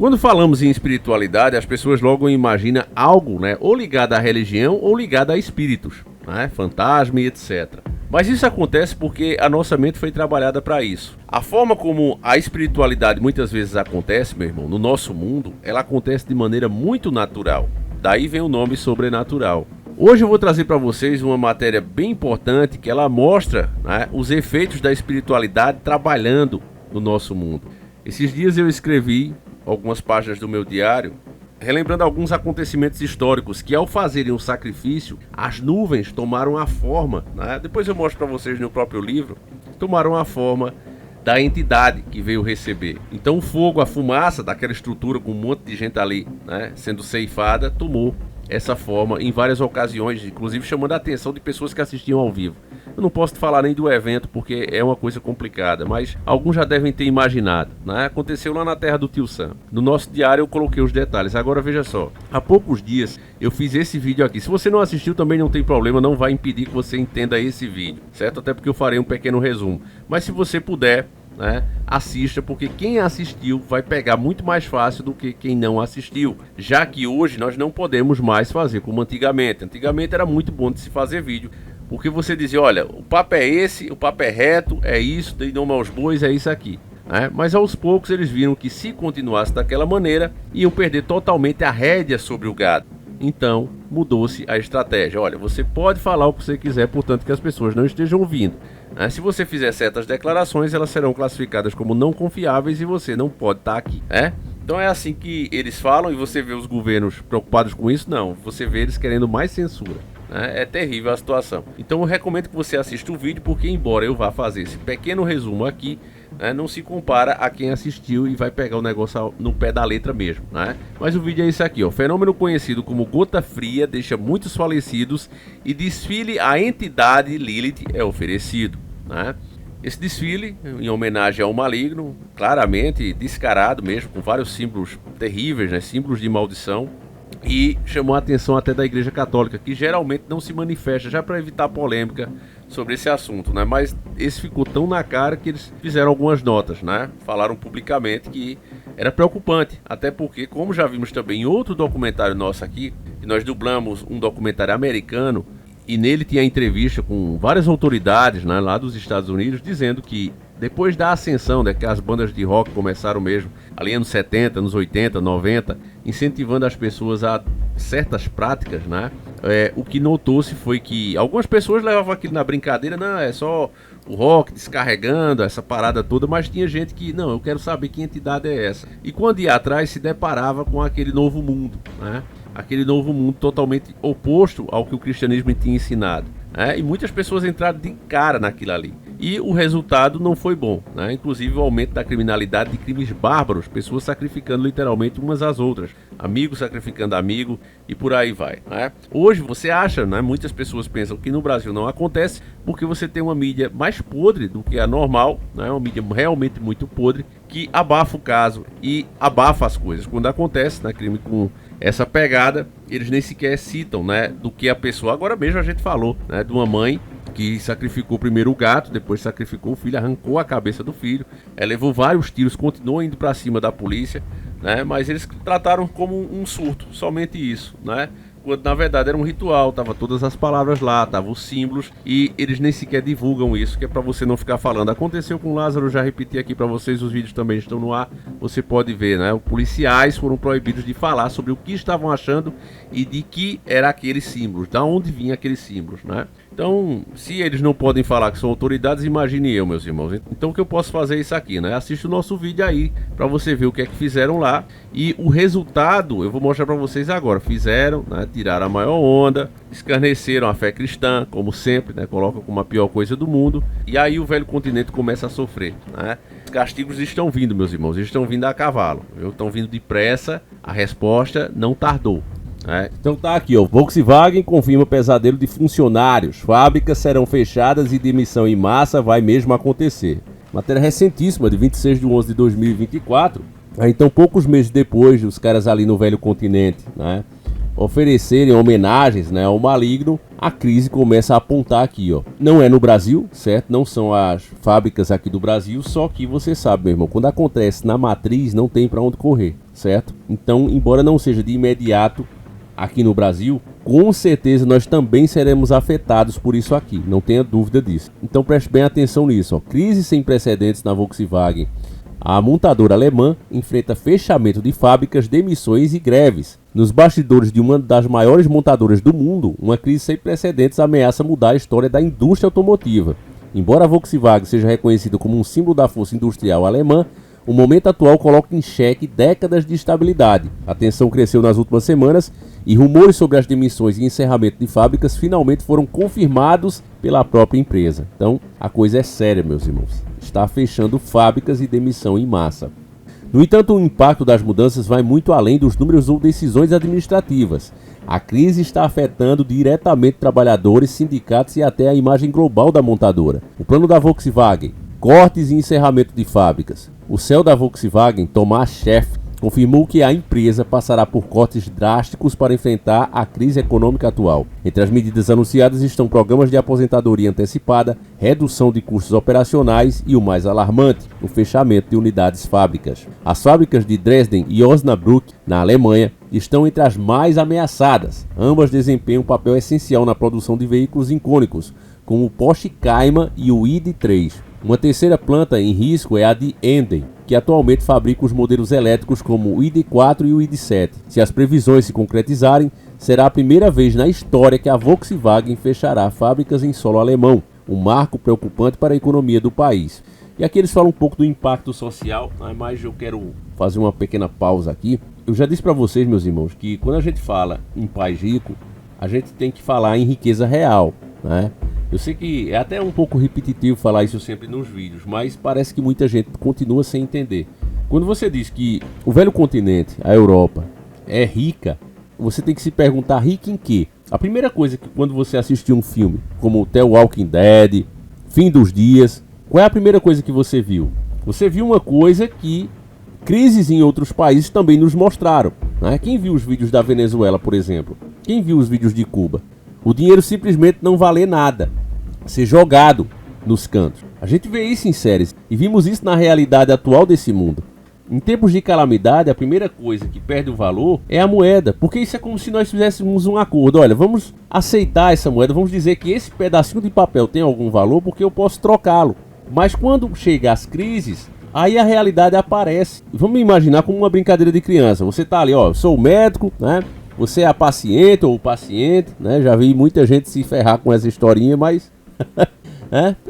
Quando falamos em espiritualidade, as pessoas logo imaginam algo, né, ou ligado à religião ou ligado a espíritos, né, fantasma e etc. Mas isso acontece porque a nossa mente foi trabalhada para isso. A forma como a espiritualidade muitas vezes acontece, meu irmão, no nosso mundo, ela acontece de maneira muito natural. Daí vem o nome sobrenatural. Hoje eu vou trazer para vocês uma matéria bem importante que ela mostra, né, os efeitos da espiritualidade trabalhando no nosso mundo. Esses dias eu escrevi algumas páginas do meu diário, relembrando alguns acontecimentos históricos que, ao fazerem um sacrifício, as nuvens tomaram a forma, né? Depois eu mostro para vocês no próprio livro, tomaram a forma da entidade que veio receber. Então o fogo, a fumaça daquela estrutura com um monte de gente ali, né, sendo ceifada, tomou essa forma em várias ocasiões, inclusive chamando a atenção de pessoas que assistiam ao vivo. Eu não posso falar nem do evento porque é uma coisa complicada, mas alguns já devem ter imaginado, né? Aconteceu lá na terra do Tio Sam. No nosso diário eu coloquei os detalhes. Agora veja só, há poucos dias eu fiz esse vídeo aqui. Se você não assistiu também não tem problema, não vai impedir que você entenda esse vídeo, certo? Até porque eu farei um pequeno resumo. Mas se você puder, né, assista, porque quem assistiu vai pegar muito mais fácil do que quem não assistiu, já que hoje nós não podemos mais fazer como antigamente. Antigamente era muito bom de se fazer vídeo, porque você dizia, olha, o papo é esse, o papo é reto, é isso, dei nome aos bois, é isso aqui, né? Mas aos poucos eles viram que se continuasse daquela maneira, iam perder totalmente a rédea sobre o gado. Então mudou-se a estratégia. Olha, você pode falar o que você quiser, portanto que as pessoas não estejam ouvindo. Se você fizer certas declarações, elas serão classificadas como não confiáveis e você não pode estar aqui, né? Então é assim que eles falam e você vê os governos preocupados com isso? Não, você vê eles querendo mais censura, né? É terrível a situação. Então eu recomendo que você assista o vídeo, porque embora eu vá fazer esse pequeno resumo aqui, né, não se compara a quem assistiu e vai pegar o negócio no pé da letra mesmo, né? Mas o vídeo é isso aqui, ó. Fenômeno conhecido como gota fria deixa muitos falecidos e desfile à entidade Lilith é oferecido, né? Esse desfile, em homenagem ao maligno, claramente descarado mesmo, com vários símbolos terríveis, né, símbolos de maldição, e chamou a atenção até da Igreja Católica, que geralmente não se manifesta, já para evitar polêmica sobre esse assunto, né? Mas esse ficou tão na cara que eles fizeram algumas notas, né? Falaram publicamente que era preocupante, até porque, como já vimos também em outro documentário nosso aqui, que nós dublamos um documentário americano, e nele tinha entrevista com várias autoridades, né, lá dos Estados Unidos, dizendo que depois da ascensão, né, que as bandas de rock começaram mesmo ali anos 70, anos 80, 90, incentivando as pessoas a certas práticas, né? O que notou-se foi que algumas pessoas levavam aquilo na brincadeira, não, é só o rock descarregando, essa parada toda, mas tinha gente que, não, eu quero saber que entidade é essa. E quando ia atrás se deparava com aquele novo mundo, né? Aquele novo mundo totalmente oposto ao que o cristianismo tinha ensinado, né? E muitas pessoas entraram de cara naquilo ali. E o resultado não foi bom, né? Inclusive o aumento da criminalidade, de crimes bárbaros, pessoas sacrificando literalmente umas às outras, amigos sacrificando amigo e por aí vai, né? Hoje você acha, né? Muitas pessoas pensam que no Brasil não acontece porque você tem uma mídia mais podre do que a normal, né? Uma mídia realmente muito podre que abafa o caso e abafa as coisas. Quando acontece, né, crime com essa pegada, eles nem sequer citam, né, do que a pessoa. Agora mesmo a gente falou, né, de uma mãe que sacrificou primeiro o gato, depois sacrificou o filho, arrancou a cabeça do filho, levou vários tiros, continuou indo para cima da polícia, né, mas eles trataram como um surto, somente isso, né? Quando na verdade era um ritual, tava todas as palavras lá, tava os símbolos, e eles nem sequer divulgam isso, que é para você não ficar falando. Aconteceu com Lázaro, já repeti aqui para vocês, os vídeos também estão no ar, você pode ver, né? Os policiais foram proibidos de falar sobre o que estavam achando e de que era aqueles símbolos, da onde vinham aqueles símbolos, né? Então, se eles não podem falar que são autoridades, imagine eu, meus irmãos. Então o que eu posso fazer é isso aqui, né? Assiste o nosso vídeo aí, para você ver o que é que fizeram lá. E o resultado, eu vou mostrar para vocês agora. Fizeram, né? Tiraram a maior onda, escarneceram a fé cristã, como sempre, né? Colocam como a pior coisa do mundo. E aí o velho continente começa a sofrer, né? Os castigos estão vindo, meus irmãos, estão vindo a cavalo. Estão vindo depressa, a resposta não tardou. Então tá aqui, ó. Volkswagen confirma pesadelo de funcionários. Fábricas serão fechadas e demissão em massa vai mesmo acontecer. Matéria recentíssima, de 26 de 11 de 2024. Então, poucos meses depois, os caras ali no velho continente, né, oferecerem homenagens, né, ao maligno, a crise começa a apontar aqui, ó. Não é no Brasil, certo? Não são as fábricas aqui do Brasil, só que você sabe, meu irmão, quando acontece na matriz, não tem pra onde correr. certo? Então, embora não seja de imediato aqui no Brasil, com certeza nós também seremos afetados por isso aqui, não tenha dúvida disso. Então preste bem atenção nisso, ó. Crise sem precedentes na Volkswagen. A montadora alemã enfrenta fechamento de fábricas, demissões e greves. Nos bastidores de uma das maiores montadoras do mundo, uma crise sem precedentes ameaça mudar a história da indústria automotiva. Embora a Volkswagen seja reconhecida como um símbolo da força industrial alemã, o momento atual coloca em xeque décadas de estabilidade. A tensão cresceu nas últimas semanas e rumores sobre as demissões e encerramento de fábricas finalmente foram confirmados pela própria empresa. Então, a coisa é séria, meus irmãos. Está fechando fábricas e demissão em massa. No entanto, o impacto das mudanças vai muito além dos números ou decisões administrativas. A crise está afetando diretamente trabalhadores, sindicatos e até a imagem global da montadora. O plano da Volkswagen: cortes e encerramento de fábricas. O CEO da Volkswagen, Thomas Schäfer, confirmou que a empresa passará por cortes drásticos para enfrentar a crise econômica atual. Entre as medidas anunciadas estão programas de aposentadoria antecipada, redução de custos operacionais e, o mais alarmante, o fechamento de unidades fábricas. As fábricas de Dresden e Osnabrück, na Alemanha, estão entre as mais ameaçadas. Ambas desempenham um papel essencial na produção de veículos icônicos, como o Porsche Cayman e o ID.3. Uma terceira planta em risco é a de Emden, que atualmente fabrica os modelos elétricos como o ID.4 e o ID.7. Se as previsões se concretizarem, será a primeira vez na história que a Volkswagen fechará fábricas em solo alemão, um marco preocupante para a economia do país. E aqui eles falam um pouco do impacto social, mas eu quero fazer uma pequena pausa aqui. Eu já disse para vocês, meus irmãos, que quando a gente fala em país rico, a gente tem que falar em riqueza real, né? Eu sei que é até um pouco repetitivo falar isso sempre nos vídeos, mas parece que muita gente continua sem entender. Quando você diz que o velho continente, a Europa, é rica, você tem que se perguntar rica em quê? A primeira coisa que quando você assistir um filme, como The Walking Dead, Fim dos Dias, qual é a primeira coisa que você viu? Você viu uma coisa que crises em outros países também nos mostraram, né? Quem viu os vídeos da Venezuela, por exemplo? Quem viu os vídeos de Cuba? O dinheiro simplesmente não valer nada, ser jogado nos cantos. A gente vê isso em séries e vimos isso na realidade atual desse mundo. Em tempos de calamidade, a primeira coisa que perde o valor é a moeda, porque isso é como se nós fizéssemos um acordo. Olha, vamos aceitar essa moeda, vamos dizer que esse pedacinho de papel tem algum valor porque eu posso trocá-lo. Mas quando chega as crises, aí a realidade aparece. Vamos imaginar como uma brincadeira de criança. Você tá ali, ó, eu sou o médico, né? Você é a paciente ou o paciente, né? Já vi muita gente se ferrar com essa historinha, mas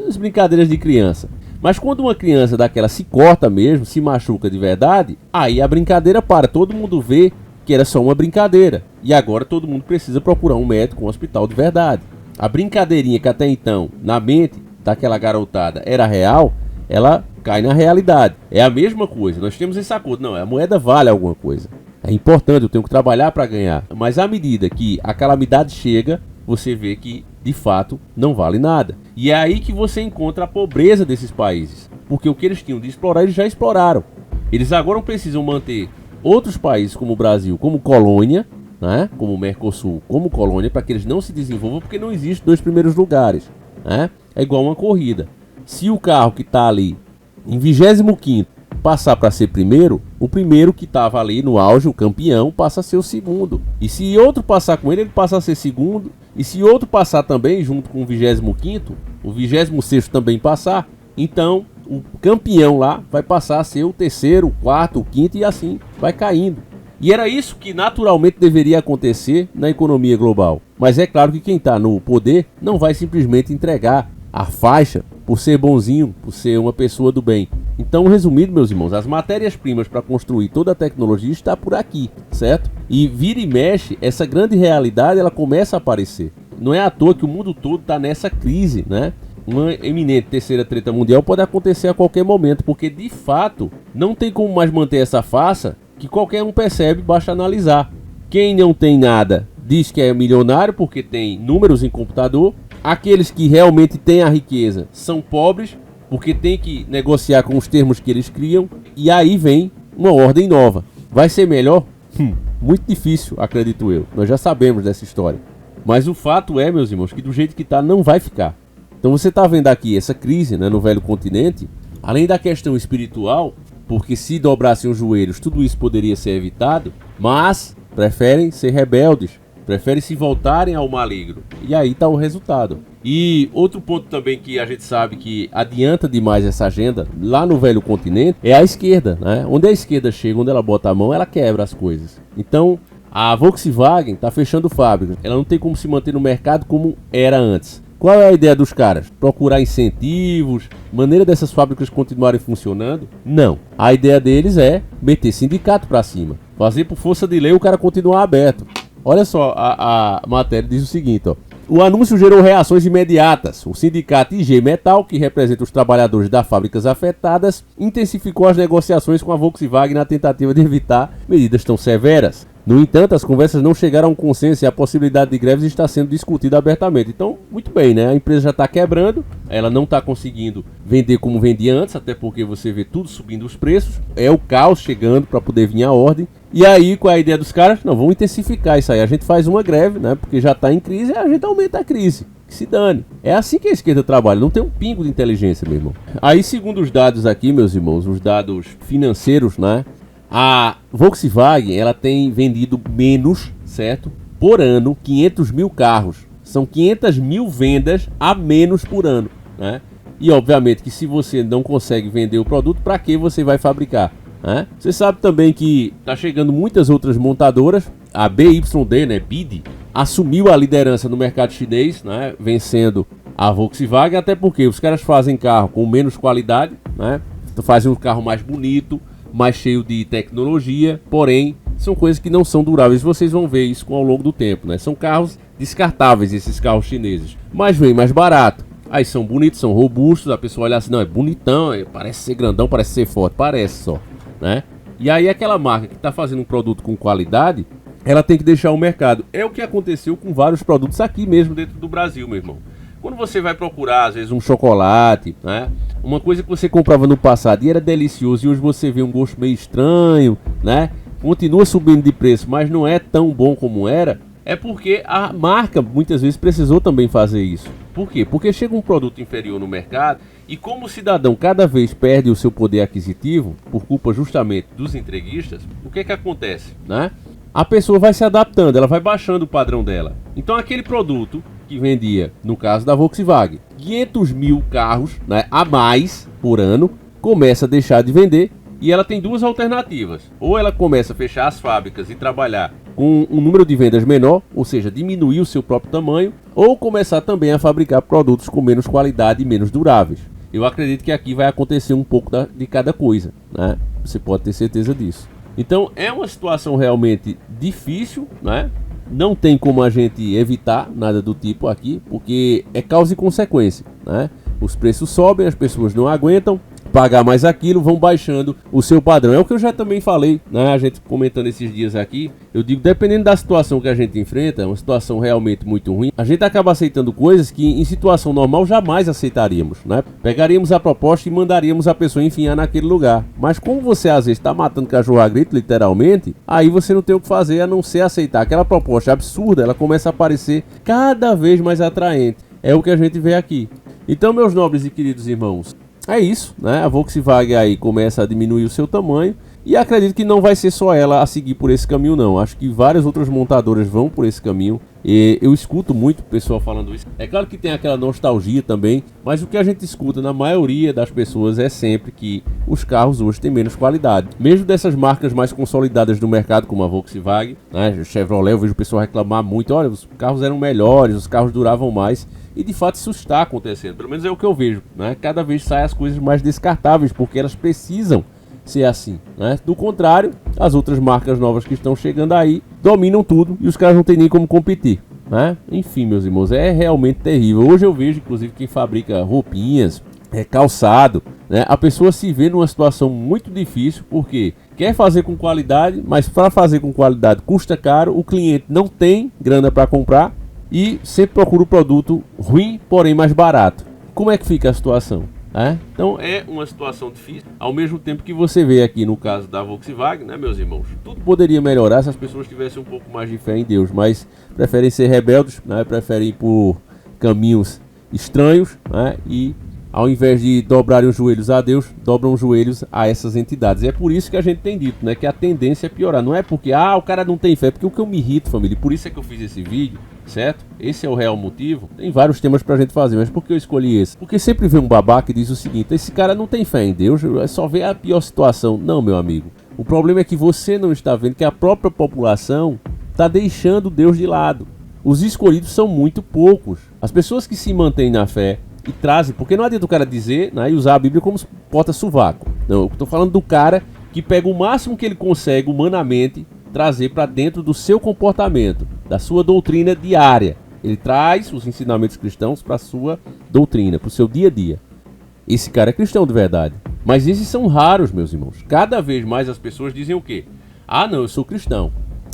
as brincadeiras de criança. Mas quando uma criança daquela se corta mesmo, se machuca de verdade, aí a brincadeira para. Todo mundo vê que era só uma brincadeira. E agora todo mundo precisa procurar um médico, um hospital de verdade. A brincadeirinha que até então, na mente daquela garotada, era real, ela cai na realidade. É a mesma coisa. Nós temos esse acordo. Não, a moeda vale alguma coisa. É importante, eu tenho que trabalhar para ganhar. Mas à medida que a calamidade chega, você vê que, de fato, não vale nada. E é aí que você encontra a pobreza desses países. Porque o que eles tinham de explorar, eles já exploraram. Eles agora precisam manter outros países como o Brasil, como colônia, né? Como o Mercosul, como colônia, para que eles não se desenvolvam, porque não existem dois primeiros lugares, né? É igual uma corrida. Se o carro que está ali em 25º passar para ser primeiro, o primeiro que estava ali no auge, o campeão, passa a ser o segundo. E se outro passar com ele passa a ser segundo. E se outro passar também, junto com o 25º, o 26º também passar, então o campeão lá vai passar a ser o terceiro, o quarto, o quinto e assim vai caindo. E era isso que naturalmente deveria acontecer na economia global. Mas é claro que quem está no poder não vai simplesmente entregar a faixa por ser bonzinho, por ser uma pessoa do bem. Então, resumindo, meus irmãos, as matérias-primas para construir toda a tecnologia está por aqui, certo? E vira e mexe, essa grande realidade ela começa a aparecer. Não é à toa que o mundo todo está nessa crise, né? Uma eminente terceira treta mundial pode acontecer a qualquer momento, porque de fato não tem como mais manter essa farsa que qualquer um percebe, basta analisar. Quem não tem nada diz que é milionário porque tem números em computador. Aqueles que realmente têm a riqueza são pobres porque tem que negociar com os termos que eles criam. E aí vem uma ordem nova. Vai ser melhor? Muito difícil, acredito eu. Nós já sabemos dessa história. Mas o fato é, meus irmãos, que do jeito que está não vai ficar. Então você está vendo aqui essa crise, né, no velho continente. Além da questão espiritual, porque se dobrassem os joelhos, tudo isso poderia ser evitado, mas preferem ser rebeldes, preferem se voltarem ao maligno. E aí está o resultado. E outro ponto também que a gente sabe que adianta demais essa agenda, lá no velho continente, é a esquerda, né? Onde a esquerda chega, onde ela bota a mão, ela quebra as coisas. Então, a Volkswagen está fechando fábricas. Ela não tem como se manter no mercado como era antes. Qual é a ideia dos caras? Procurar incentivos, maneira dessas fábricas continuarem funcionando? Não. A ideia deles é meter sindicato para cima. Fazer por força de lei o cara continuar aberto. Olha só, a matéria diz o seguinte, ó. O anúncio gerou reações imediatas. O sindicato IG Metal, que representa os trabalhadores das fábricas afetadas, intensificou as negociações com a Volkswagen na tentativa de evitar medidas tão severas. No entanto, as conversas não chegaram a um consenso e a possibilidade de greves está sendo discutida abertamente. Então, muito bem, né? A empresa já está quebrando, ela não está conseguindo vender como vendia antes, até porque você vê tudo subindo os preços. É o caos chegando para poder vir a ordem. E aí, qual é a ideia dos caras? Não, vamos intensificar isso aí. A gente faz uma greve, né? Porque já está em crise, a gente aumenta a crise. Que se dane. É assim que a esquerda trabalha, não tem um pingo de inteligência, meu irmão. Aí, segundo os dados aqui, meus irmãos, os dados financeiros, né? A Volkswagen, ela tem vendido menos, certo? Por ano, 500 mil carros. São 500 mil vendas a menos por ano, né? E obviamente que se você não consegue vender o produto, para que você vai fabricar, né? Você sabe também que tá chegando muitas outras montadoras. A BYD, né, BYD, assumiu a liderança no mercado chinês, né? Vencendo a Volkswagen, até porque os caras fazem carro com menos qualidade, né? Fazem um carro mais bonito, mais cheio de tecnologia, porém são coisas que não são duráveis. Vocês vão ver isso ao longo do tempo, né? São carros descartáveis, esses carros chineses, mas vem mais barato. Aí são bonitos, são robustos, a pessoa olha assim, não, é bonitão, parece ser grandão, parece ser forte, parece só, né? E aí aquela marca que está fazendo um produto com qualidade, ela tem que deixar o mercado. É o que aconteceu com vários produtos aqui mesmo dentro do Brasil, meu irmão. Quando você vai procurar, às vezes, um chocolate, né? Uma coisa que você comprava no passado e era delicioso, e hoje você vê um gosto meio estranho, né? Continua subindo de preço, mas não é tão bom como era. É porque a marca, muitas vezes, precisou também fazer isso. Por quê? Porque chega um produto inferior no mercado e como o cidadão cada vez perde o seu poder aquisitivo, por culpa justamente dos entreguistas, o que é que acontece, né? A pessoa vai se adaptando, ela vai baixando o padrão dela. Então aquele produto que vendia, no caso da Volkswagen, 500 mil carros, né, a mais por ano, começa a deixar de vender e ela tem duas alternativas. Ou ela começa a fechar as fábricas e trabalhar com um número de vendas menor, ou seja, diminuir o seu próprio tamanho, ou começar também a fabricar produtos com menos qualidade e menos duráveis. Eu acredito que aqui vai acontecer um pouco de cada coisa, né? Você pode ter certeza disso. Então é uma situação realmente difícil, né? Não tem como a gente evitar nada do tipo aqui, porque é causa e consequência, né? Os preços sobem, as pessoas não aguentam pagar mais aquilo, vão baixando o seu padrão. É o que eu já também falei, né? A gente comentando esses dias aqui, eu digo, dependendo da situação que a gente enfrenta, uma situação realmente muito ruim, a gente acaba aceitando coisas que em situação normal jamais aceitaríamos, né? Pegaríamos a proposta e mandaríamos a pessoa enfiar naquele lugar. Mas como você às vezes está matando cachorro a grito, literalmente, aí você não tem o que fazer a não ser aceitar. Aquela proposta absurda, ela começa a parecer cada vez mais atraente. É o que a gente vê aqui. Então, meus nobres e queridos irmãos, é isso, né? A Volkswagen aí começa a diminuir o seu tamanho e acredito que não vai ser só ela a seguir por esse caminho, não. Acho que várias outras montadoras vão por esse caminho e eu escuto muito o pessoal falando isso. É claro que tem aquela nostalgia também, mas o que a gente escuta na maioria das pessoas é sempre que os carros hoje têm menos qualidade. Mesmo dessas marcas mais consolidadas do mercado, como a Volkswagen, né? Chevrolet, eu vejo o pessoal reclamar muito, olha, os carros eram melhores, os carros duravam mais. E de fato isso está acontecendo, pelo menos é o que eu vejo, né? Cada vez saem as coisas mais descartáveis, porque elas precisam ser assim, né? Do contrário, as outras marcas novas que estão chegando aí dominam tudo e os caras não tem nem como competir, né? Enfim, meus irmãos, é realmente terrível. Hoje eu vejo, inclusive, quem fabrica roupinhas, calçado, né? A pessoa se vê numa situação muito difícil, porque quer fazer com qualidade, mas para fazer com qualidade custa caro, o cliente não tem grana para comprar, e sempre procura o produto ruim, porém mais barato. Como é que fica a situação? Então é uma situação difícil, ao mesmo tempo que você vê aqui no caso da Volkswagen, né, meus irmãos? Tudo poderia melhorar se as pessoas tivessem um pouco mais de fé em Deus, mas preferem ser rebeldes, né? Preferem ir por caminhos estranhos, né? E ao invés de dobrarem os joelhos a Deus, dobram os joelhos a essas entidades. E é por isso que a gente tem dito, né, que a tendência é piorar. Não é porque, o cara não tem fé, porque o que eu me irrito, família, e por isso é que eu fiz esse vídeo, certo? Esse é o real motivo. Tem vários temas pra gente fazer, mas por que eu escolhi esse? Porque sempre vem um babaca e diz o seguinte: esse cara não tem fé em Deus, só vê a pior situação. Não, meu amigo. O problema é que você não está vendo que a própria população está deixando Deus de lado. Os escolhidos são muito poucos. As pessoas que se mantêm na fé e trazem, porque não adianta o cara dizer, né, e usar a Bíblia como porta-sovaco. Não, eu estou falando do cara que pega o máximo que ele consegue humanamente trazer para dentro do seu comportamento, da sua doutrina diária. Ele traz os ensinamentos cristãos para a sua doutrina, para o seu dia a dia. Esse cara é cristão de verdade. Mas esses são raros, meus irmãos. Cada vez mais as pessoas dizem o quê? Não, eu sou cristão.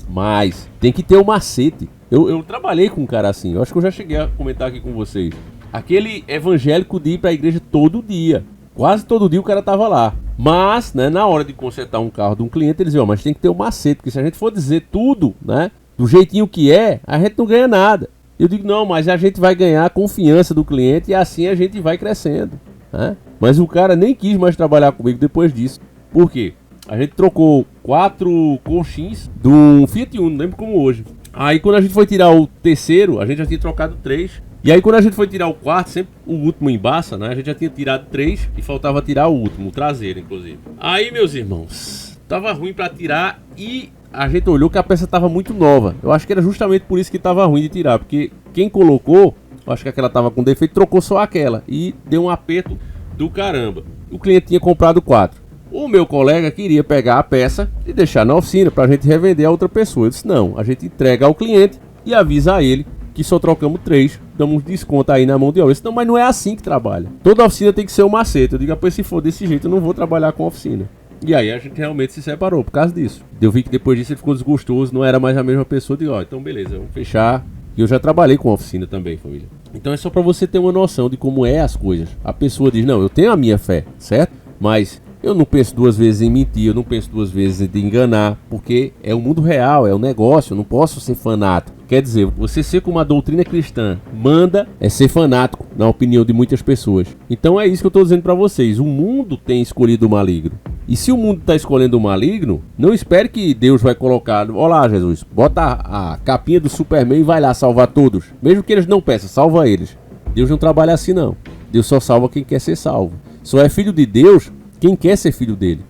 Mas tem que ter um macete. Eu trabalhei com um cara assim. Eu acho que eu já cheguei a comentar aqui com vocês. Aquele evangélico de ir para a igreja todo dia. Quase todo dia o cara tava lá. Mas, né, na hora de consertar um carro de um cliente, eles dizem, mas tem que ter um macete. Porque se a gente for dizer tudo, né, do jeitinho que é, a gente não ganha nada. Eu digo, não, mas a gente vai ganhar a confiança do cliente e assim a gente vai crescendo. Né? Mas o cara nem quis mais trabalhar comigo depois disso. Por quê? A gente trocou 4 colchins do Fiat Uno, não lembro como hoje. Aí quando a gente foi tirar o terceiro, a gente já tinha trocado 3. E aí quando a gente foi tirar o quarto, sempre o último embaça, né? A gente já tinha tirado 3 e faltava tirar o último, o traseiro inclusive. Aí, meus irmãos, tava ruim pra tirar e a gente olhou que a peça tava muito nova. Eu acho que era justamente por isso que tava ruim de tirar, porque quem colocou, eu acho que aquela tava com defeito, trocou só aquela e deu um aperto do caramba. O cliente tinha comprado 4. O meu colega queria pegar a peça e deixar na oficina pra gente revender a outra pessoa. Eu disse, não, a gente entrega ao cliente e avisa a ele que só trocamos 3, damos desconto aí na mão de obra. Eu disse, não, mas não é assim que trabalha. Toda oficina tem que ser um macete. Eu digo, pois se for desse jeito, eu não vou trabalhar com a oficina. E aí a gente realmente se separou por causa disso. Eu vi que depois disso ele ficou desgostoso, não era mais a mesma pessoa. Eu digo, então beleza, vamos fechar. E eu já trabalhei com oficina também, família. Então é só pra você ter uma noção de como é as coisas. A pessoa diz, não, eu tenho a minha fé, certo? Mas eu não penso 2 vezes em mentir, eu não penso 2 vezes em enganar, porque é o mundo real, é o negócio, eu não posso ser fanático. Quer dizer, você ser com uma doutrina cristã manda é ser fanático, na opinião de muitas pessoas. Então é isso que eu estou dizendo para vocês, o mundo tem escolhido o maligno. E se o mundo está escolhendo o maligno, não espere que Deus vai colocar, olá Jesus, bota a capinha do Superman e vai lá salvar todos. Mesmo que eles não peçam, salva eles. Deus não trabalha assim não, Deus só salva quem quer ser salvo. Só é filho de Deus quem quer ser filho dele.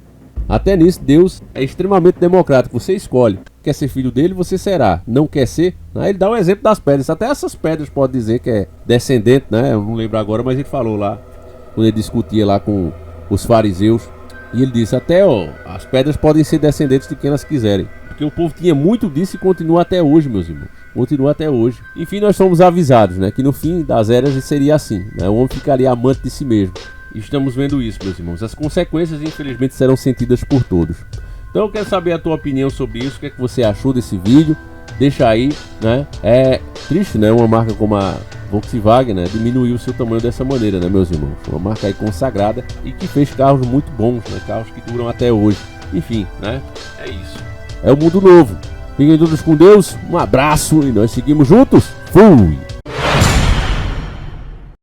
Até nisso, Deus é extremamente democrático. Você escolhe. Quer ser filho dele, você será. Não quer ser? Né? Ele dá um exemplo das pedras. Até essas pedras pode dizer que é descendente, né? Eu não lembro agora, mas ele falou lá, quando ele discutia lá com os fariseus. E ele disse, as pedras podem ser descendentes de quem elas quiserem. Porque o povo tinha muito disso e continua até hoje, meus irmãos. Continua até hoje. Enfim, nós somos avisados, né? Que no fim das eras seria assim, né? O homem ficaria amante de si mesmo. Estamos vendo isso, meus irmãos. As consequências, infelizmente, serão sentidas por todos. Então eu quero saber a tua opinião sobre isso. O que é que você achou desse vídeo? Deixa aí, né? É triste, né? Uma marca como a Volkswagen, né? Diminuiu o seu tamanho dessa maneira, né, meus irmãos? Uma marca aí consagrada e que fez carros muito bons, né? Carros que duram até hoje. Enfim, né? É isso. É o mundo novo. Fiquem todos com Deus. Um abraço e nós seguimos juntos. Fui!